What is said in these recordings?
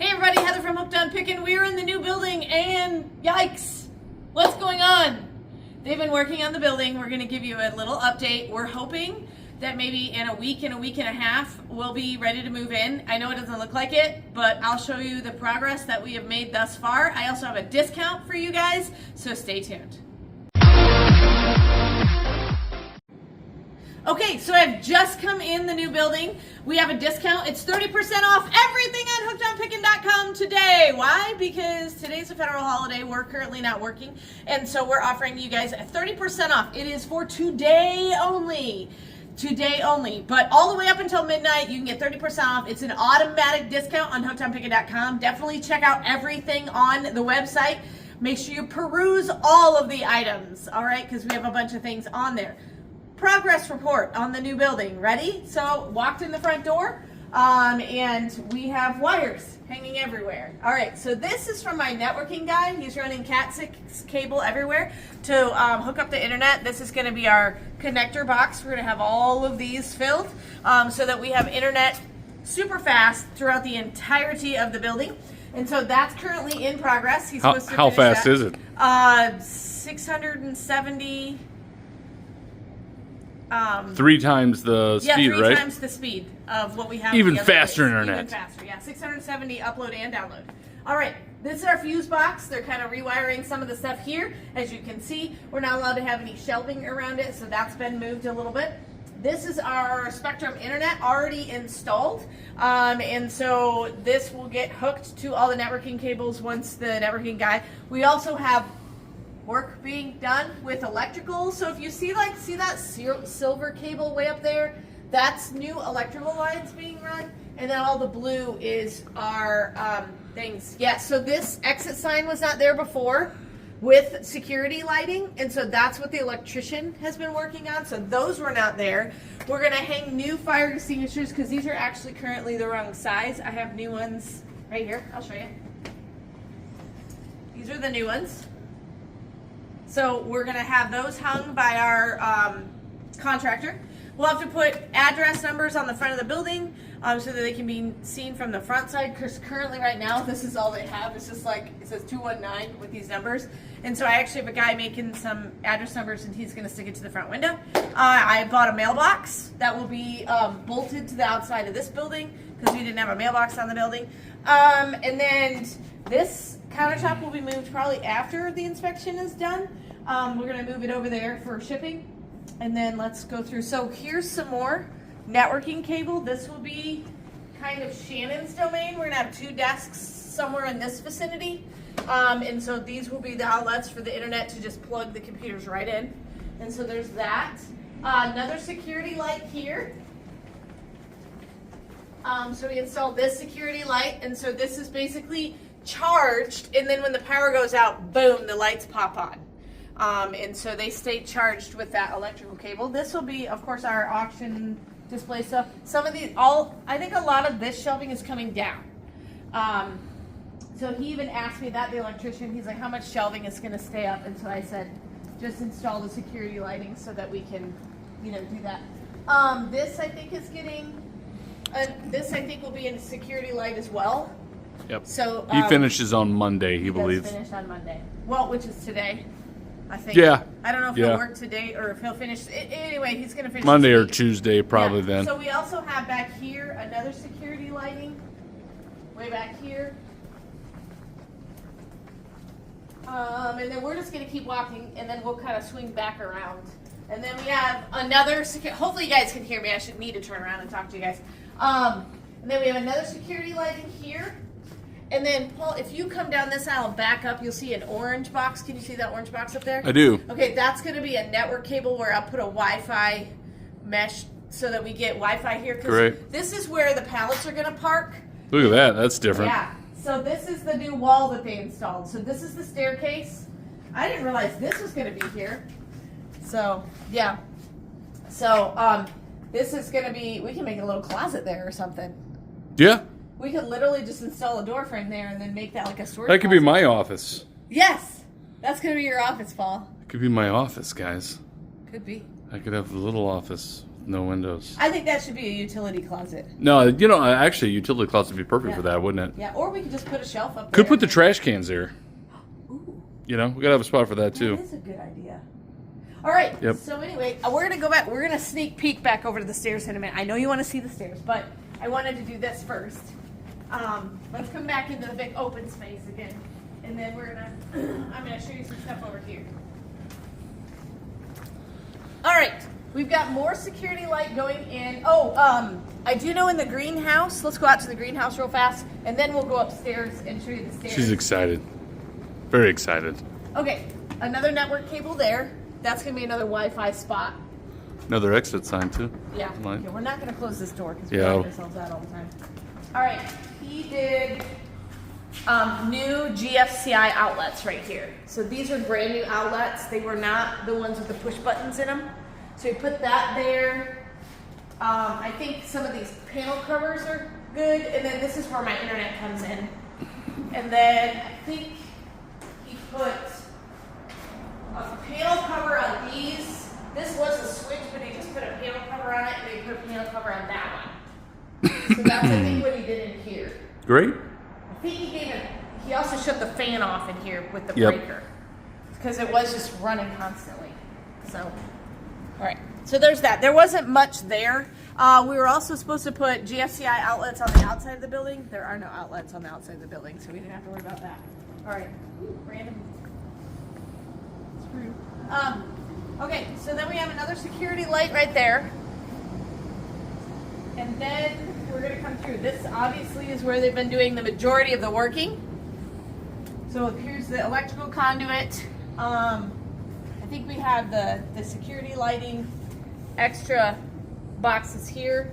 Hey everybody, Heather from Hooked on Pickin. We're in the new building and yikes, what's going on? They've been working on the building. We're going to give you a little update. We're hoping that maybe in a week and a half, we'll be ready to move in. I know it doesn't look like it, but I'll show you the progress that we have made thus far. I also have a discount for you guys, so stay tuned. Okay, so I've just come in the new building. We have a discount. It's 30% off everything on hookedonpickin.com today. Why? Because today's a federal holiday. We're currently not working, and so we're offering you guys 30% off. It is for today only. Today only, but all the way up until midnight, you can get 30% off. It's an automatic discount on hookedonpickin.com. Definitely check out everything on the website. Make sure you peruse all of the items, all right, because we have a bunch of things on there. Progress report on the new building. Ready? So walked in the front door, and we have wires hanging everywhere. All right, so this is from my networking guy. He's running Cat6 cable everywhere to hook up the internet. This is going to be our connector box. We're going to have all of these filled so that we have internet super fast throughout the entirety of the building. And so that's currently in progress. He's supposed to how finish fast that. is it? 670. 3 times the speed, yeah, 3 right? times the speed of what we have. Even the other faster place. internet. Even faster, yeah. 670 upload and download. All right, this is our fuse box. They're kind of rewiring some of the stuff here. As you can see, we're not allowed to have any shelving around it, so that's been moved a little bit. This is our Spectrum internet already installed, and so this will get hooked to all the networking cables once the networking guy. We also have work being done with electrical. So if you see that silver cable way up there, that's new electrical lines being run, and then all the blue is our things. Yeah, so this exit sign was not there before with security lighting, and so that's what the electrician has been working on. So those were not there. We're gonna hang new fire extinguishers because these are actually currently the wrong size. I have new ones right here. I'll show you. These are the new ones. So we're going to have those hung by our contractor. We'll have to put address numbers on the front of the building so that they can be seen from the front side, because currently right now this is all they have. It's just like, it says 219 with these numbers. And so I actually have a guy making some address numbers, and he's going to stick it to the front window. I bought a mailbox that will be bolted to the outside of this building because we didn't have a mailbox on the building. And then this countertop will be moved probably after the inspection is done. We're going to move it over there for shipping. And then let's go through. So here's some more networking cable. This will be kind of Shannon's domain. We're going to have 2 desks somewhere in this vicinity. And so these will be the outlets for the internet to just plug the computers right in. And so there's that. Another security light here. So we installed this security light, and so this is basically charged, and then when the power goes out, boom, the lights pop on. And so they stay charged with that electrical cable. This will be, of course, our auction display stuff. Some of these, I think a lot of this shelving is coming down. So he even asked me that, the electrician, he's like, how much shelving is going to stay up? And so I said, just install the security lighting so that we can, do that. This I think is getting, this I think will be a security light as well. Yep. So he finishes on Monday, he believes. Finish on Monday. Well, which is today, I think. Yeah. I don't know if he'll work today or if he'll finish. Anyway, he's going to finish Monday this or week. Tuesday, probably then. So we also have back here another security lighting, way back here. And then we're just going to keep walking, and then we'll kind of swing back around. And then we have another hopefully you guys can hear me. I should need to turn around and talk to you guys. And then we have another security lighting here. And then, Paul, if you come down this aisle and back up, you'll see an orange box. Can you see that orange box up there? I do. Okay, that's going to be a network cable where I'll put a Wi-Fi mesh so that we get Wi-Fi here. Correct. This is where the pallets are going to park. Look at that. That's different. Yeah. So this is the new wall that they installed. So this is the staircase. I didn't realize this was going to be here. So, yeah. So, this is going to be, we can make a little closet there or something. Yeah. We could literally just install a door frame there and then make that like a storage That could be closet. my office. Yes. That's going to be your office, Paul. It could be my office, guys. Could be. I could have a little office No windows. I think that should be a utility closet. No, actually, a utility closet would be perfect for that, wouldn't it? Yeah, or we could just put a shelf up there. Could put the trash cans there. Ooh. We gotta have a spot for that too. That is a good idea. All right. Yep. So anyway, we're gonna go back. We're gonna sneak peek back over to the stairs in a minute. I know you want to see the stairs, but I wanted to do this first. Let's come back into the big open space again, and then I'm gonna show you some stuff over here. All right. We've got more security light going in. I do know in the greenhouse. Let's go out to the greenhouse real fast, and then we'll go upstairs and show you the stairs. She's excited. Very excited. Okay, another network cable there. That's going to be another Wi-Fi spot. Another exit sign, too. Yeah. Mine. Okay, we're not going to close this door because we Yeah. lock ourselves out all the time. All right, he did new GFCI outlets right here. So these are brand new outlets. They were not the ones with the push buttons in them. So we put that there. I think some of these panel covers are good. And then this is where my internet comes in. And then I think he put a panel cover on these. This was a switch, but he just put a panel cover on it, and he put a panel cover on that one. So that's, I think, what he did in here. Great. I think he also shut the fan off in here with the Yep. breaker. Because it was just running constantly. So, all right. So there's that. There wasn't much there. We were also supposed to put GFCI outlets on the outside of the building. There are no outlets on the outside of the building, so we didn't have to worry about that. All right. Ooh, random. Screw. Okay, so then we have another security light right there. And then we're going to come through. This obviously is where they've been doing the majority of the working. So here's the electrical conduit. I think we have the security lighting extra boxes here.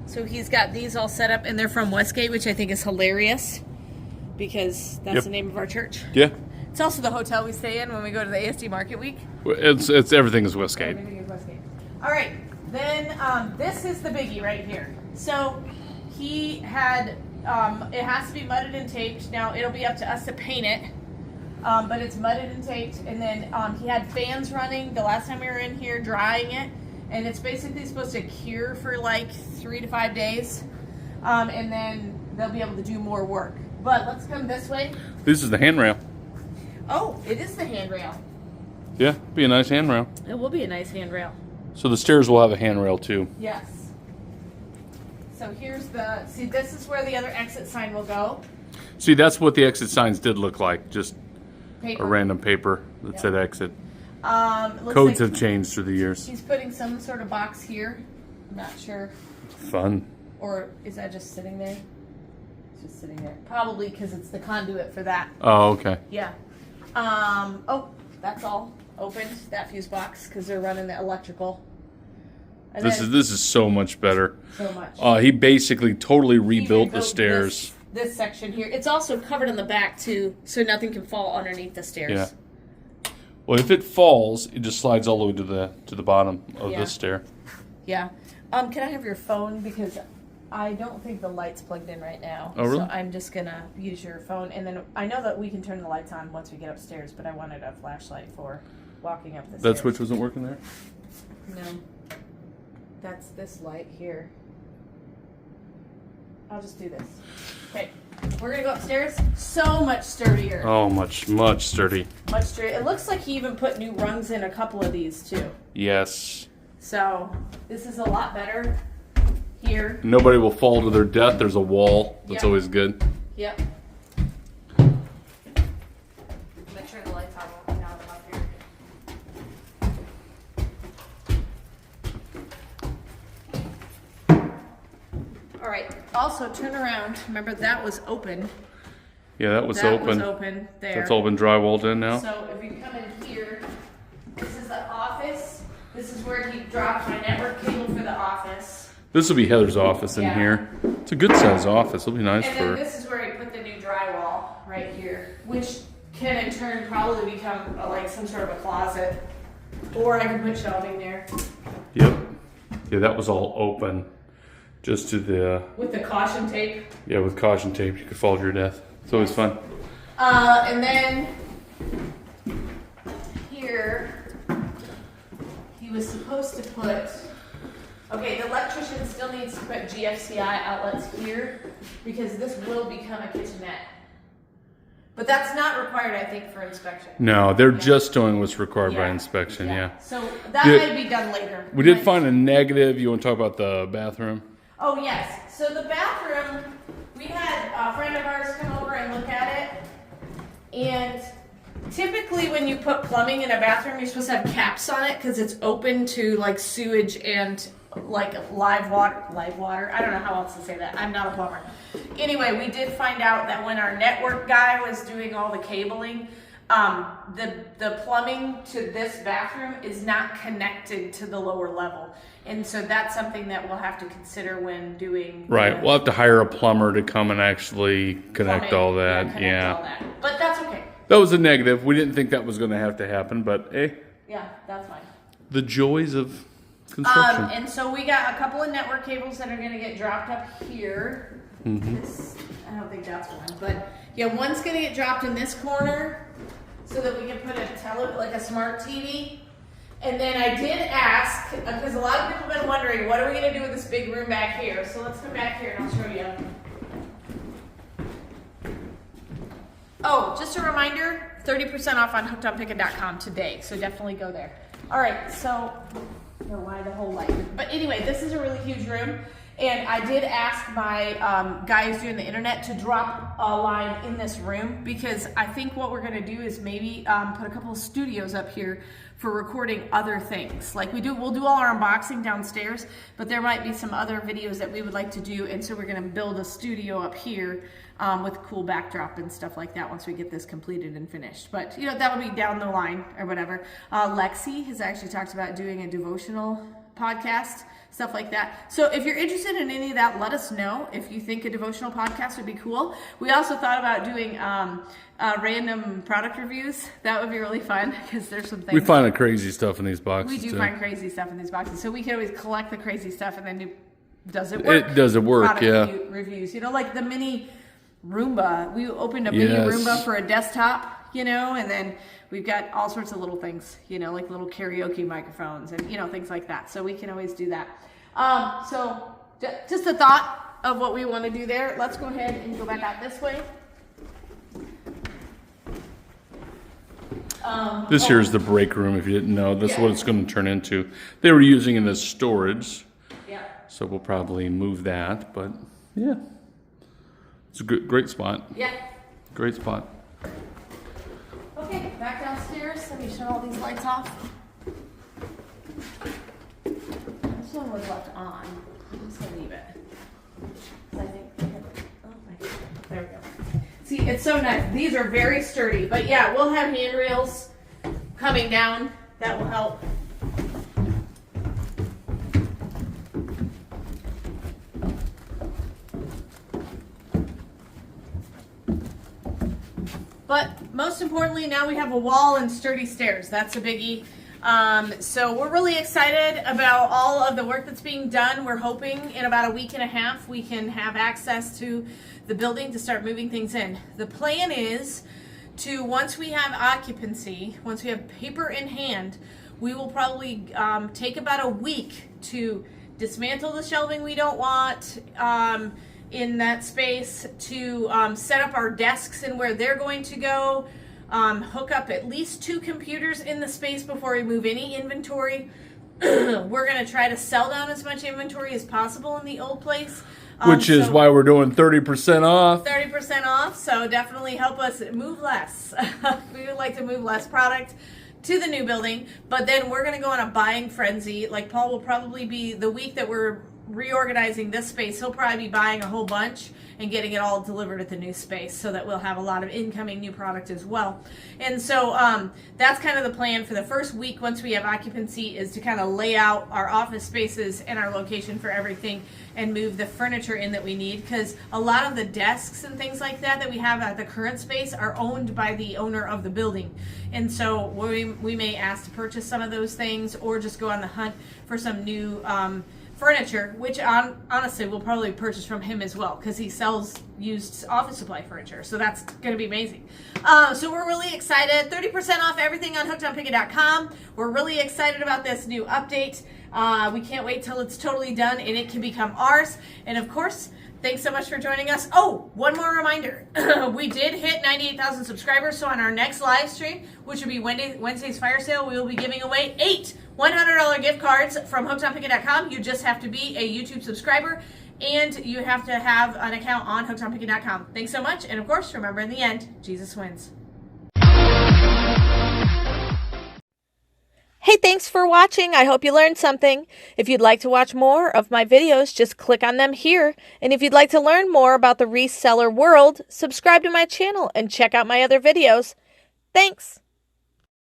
So he's got these all set up, and they're from Westgate, which I think is hilarious because that's the name of our church. Yeah. It's also the hotel we stay in when we go to the ASD Market Week. It's everything is Westgate. Everything is Westgate. All right, then this is the biggie right here. So he had, it has to be mudded and taped. Now it'll be up to us to paint it, but it's mudded and taped. And then he had fans running the last time we were in here drying it. And it's basically supposed to cure for like 3 to 5 days. And then they'll be able to do more work. But let's come this way. This is the handrail. Oh, it is the handrail. Yeah, be a nice handrail. It will be a nice handrail. So the stairs will have a handrail too. Yes. So here's see, this is where the other exit sign will go. See, that's what the exit signs did look like. Just Paper. a random paper that said exit. Looks Codes like have changed through the years. he's putting some sort of box here. I'm not sure. Fun. Or is that just sitting there? It's just sitting there. Probably because it's the conduit for that. Oh, okay. Yeah. That's all opened, that fuse box, because they're running the electrical. And This is so much better. so much. He basically totally He rebuilt the rebuilt stairs. This section here. It's also covered in the back too, so nothing can fall underneath the stairs. Yeah. Well, if it falls, it just slides all the way to the bottom of Yeah. this stair. Yeah. Can I have your phone, because I don't think the light's plugged in right now. Oh, really? So I'm just gonna use your phone, and then I know that we can turn the lights on once we get upstairs, but I wanted a flashlight for walking up the stairs. That switch wasn't working there? No. That's this light here. I'll just do this. Okay. We're gonna go upstairs. So much sturdier. Oh, much sturdy. Much sturdier. It looks like he even put new rungs in a couple of these too. Yes. So this is a lot better here. Nobody will fall to their death. There's a wall. That's Yeah. always good. Yep. I'm gonna turn the lights on now that I'm up here. All right. Also, turn around. Remember that was open. Yeah, that was That open. was open there. That's all been drywalled in now. So if you come in here, this is the office. This is where he dropped my network cable for the office. This will be Heather's office in Yeah. here. It's a good size office. It'll be nice And for then her. this is where he put the new drywall right here, which can in turn probably become like some sort of a closet. Or I can put shelving there Yep. Yeah, that was all open. Just to the, with the caution tape. yeah, with caution tape. You could fall to your death. It's always fun. And then here, he was supposed to put Okay, the electrician still needs to put GFCI outlets here because this will become a kitchenette. But that's not required, I think, for inspection. No, they're just doing what's required by inspection, yeah. So that might be done later. We did find a negative. You want to talk about the bathroom? Oh, yes. So the bathroom, we had a friend of ours come over and look at it. And typically when you put plumbing in a bathroom, you're supposed to have caps on it because it's open to like sewage and like live water. I don't know how else to say that. I'm not a plumber. Anyway, we did find out that when our network guy was doing all the cabling, the plumbing to this bathroom is not connected to the lower level. And so that's something that we'll have to consider when doing... Right. We'll have to hire a plumber to come and actually connect all that. All that. But that's okay. That was a negative. We didn't think that was going to have to happen, but hey. Yeah, that's fine. The joys of construction. And so we got a couple of network cables that are going to get dropped up here. This, I don't think that's one, but yeah, one's going to get dropped in this corner so that we can put like a smart TV. And then I did ask, because a lot of people have been wondering, what are we going to do with this big room back here? So let's come back here and I'll show you. Oh, just a reminder, 30% off on hookedonpickin.com today, so definitely go there. All right, so, I don't know why the whole light. But anyway, this is a really huge room. And I did ask my guy who's doing the internet to drop a line in this room because I think what we're going to do is maybe put a couple of studios up here for recording other things. Like we'll do all our unboxing downstairs, but there might be some other videos that we would like to do. And so we're going to build a studio up here with a cool backdrop and stuff like that once we get this completed and finished. But you know, that'll be down the line or whatever. Lexi has actually talked about doing a devotional podcast, stuff like that. So if you're interested in any of that, let us know if you think a devotional podcast would be cool. We also thought about doing random product reviews. That would be really fun because there's some things. We find crazy stuff in these boxes. We do find crazy stuff in these boxes. So we can always collect the crazy stuff and then do, does it work? Does it work, yeah. Reviews. You know, like the mini Roomba. We opened a mini Roomba for a desktop, you know, and then we've got all sorts of little things, you know, like little karaoke microphones and, you know, things like that. So we can always do that. So just a thought of what we want to do there. Let's go ahead and go back out this way. This here is the break room, if you didn't know. This is what it's going to turn into. They were using it as storage. Yeah. So we'll probably move that, but yeah. It's a great spot. Yeah. Great spot. Okay, back downstairs. Let me shut all these lights off. This one was left on. I'm just gonna leave it. I think. Oh my God. There we go. See, it's so nice. These are very sturdy, but yeah, we'll have handrails coming down. That will help. But most importantly, now we have a wall and sturdy stairs. That's a biggie. So we're really excited about all of the work that's being done. We're hoping in about a week and a half we can have access to the building to start moving things in. The plan is to, once we have occupancy, once we have paper in hand, we will probably take about a week to dismantle the shelving we don't want in that space, to set up our desks and where they're going to go, hook up at least 2 computers in the space before we move any inventory. We're going to try to sell down as much inventory as possible in the old place. Which is why we're doing 30% off. 30% off, so definitely help us move less. We would like to move less product to the new building, but then we're going to go on a buying frenzy. Like Paul will probably be, the week that we're reorganizing this space, he'll probably be buying a whole bunch and getting it all delivered at the new space so that we'll have a lot of incoming new product as well. And so that's kind of the plan for the first week once we have occupancy, is to kind of lay out our office spaces and our location for everything and move the furniture in that we need, because a lot of the desks and things like that we have at the current space are owned by the owner of the building. And so we may ask to purchase some of those things or just go on the hunt for some new furniture, which honestly we'll probably purchase from him as well, because he sells used office supply furniture, so that's going to be amazing. So we're really excited. 30% off everything on hookedonpickin.com. We're really excited about this new update. We can't wait till it's totally done and it can become ours. And of course, thanks so much for joining us. Oh, one more reminder. We did hit 98,000 subscribers, so on our next live stream, which will be Wednesday's fire sale, we will be giving away 8 $100 gift cards from hookedonpickin.com. You just have to be a YouTube subscriber, and you have to have an account on hookedonpickin.com. Thanks so much, and of course, remember in the end, Jesus wins. Hey, thanks for watching. I hope you learned something. If you'd like to watch more of my videos, just click on them here. And if you'd like to learn more about the reseller world, subscribe to my channel and check out my other videos. Thanks.